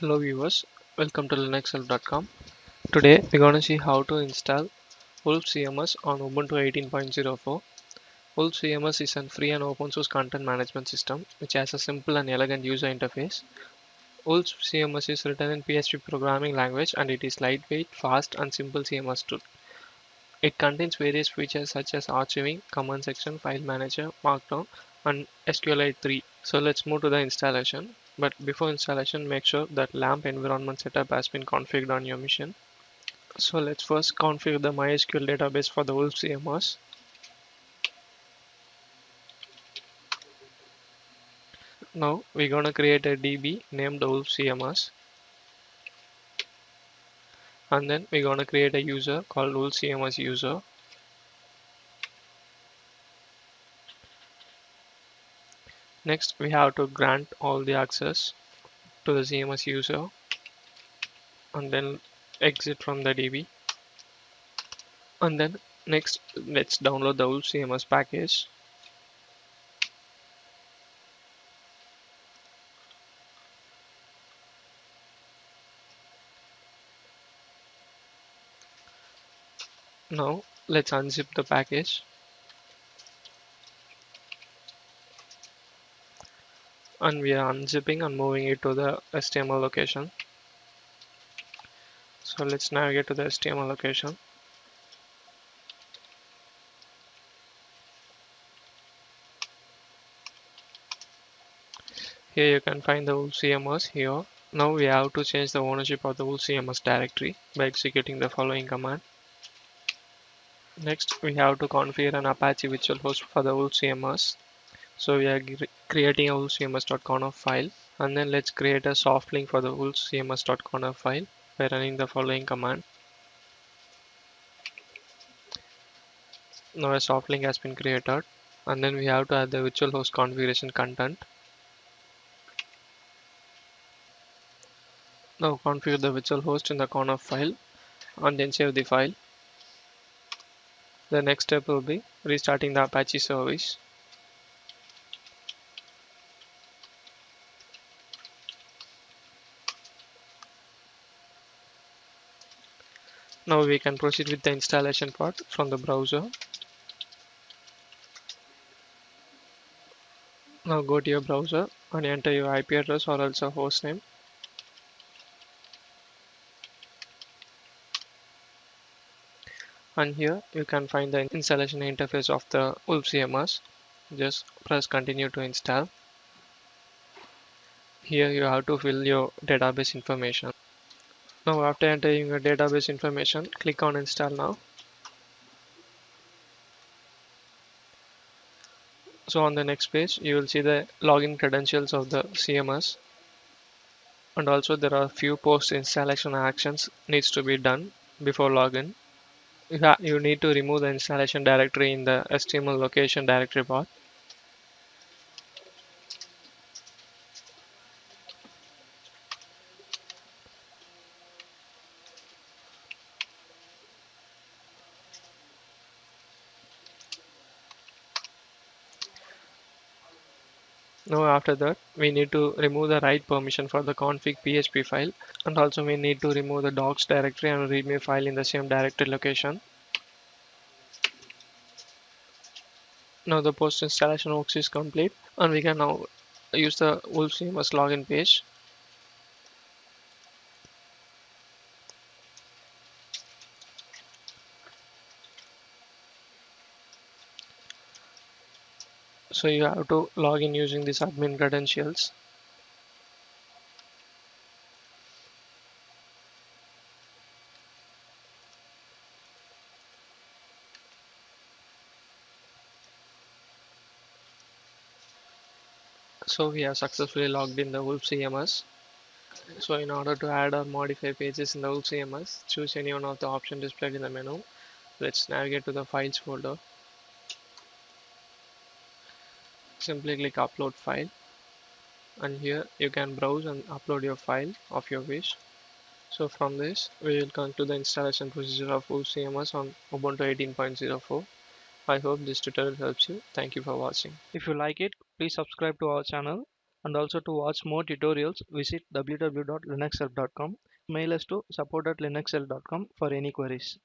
Hello viewers, welcome to linuxhelp.com. Today we're going to see how to install Wolf CMS on Ubuntu 18.04. Wolf CMS is a free and open source content management system which has a simple and elegant user interface. Wolf CMS is written in PHP programming language and it is lightweight, fast and simple CMS tool. It contains various features such as archiving, command section, file manager, markdown and SQLite 3. So let's move to the installation. But before installation, make sure that LAMP environment setup has been configured on your machine. So let's first configure the MySQL database for the Wolf CMS. Now we're gonna create a DB named Wolf CMS, and then we're gonna create a user called Wolf CMS user. Next, we have to grant all the access to the CMS user, and then exit from the DB. And then next, let's download the Wolf CMS package. Now let's unzip the package, and we are unzipping and moving it to the HTML location. So let's navigate to the HTML location. Here you can find the Wolf CMS here. Now we have to change the ownership of the Wolf CMS directory by executing the following command. Next, we have to configure an Apache virtual host for the Wolf CMS. So we are creating a wolfcms.conf file, and then let's create a soft link for the wolfcms.conf file by running the following command. Now a soft link has been created, and then we have to add the virtual host configuration content. Now configure the virtual host in the conf file and then save the file. The next step will be restarting the Apache service. Now we can proceed with the installation part from the browser. Now go to your browser and enter your IP address or else a host name. And here you can find the installation interface of the Wolf CMS. Just press continue to install. Here you have to fill your database information. Now after entering your database information, click on install now. So on the next page, you will see the login credentials of the CMS. And also there are few post installation actions needs to be done before login. You need to remove the installation directory in the HTML location directory path. Now after that, we need to remove the write permission for the config PHP file, and also we need to remove the docs directory and readme file in the same directory location. Now the post installation works is complete, and we can now use the Wolf CMS login page. So you have to log in using these admin credentials. So we have successfully logged in the Wolf CMS. So in order to add or modify pages in the Wolf CMS, choose any one of the options displayed in the menu. Let's navigate to the files folder. Simply click upload file, and here you can browse and upload your file of your wish. So from this, we will come to the installation procedure of Wolf CMS on Ubuntu 18.04. I hope this tutorial helps you. Thank you for watching. If you like it, please subscribe to our channel And also to watch more tutorials, visit www.linuxhelp.com. Mail us to support@linuxhelp.com for any queries.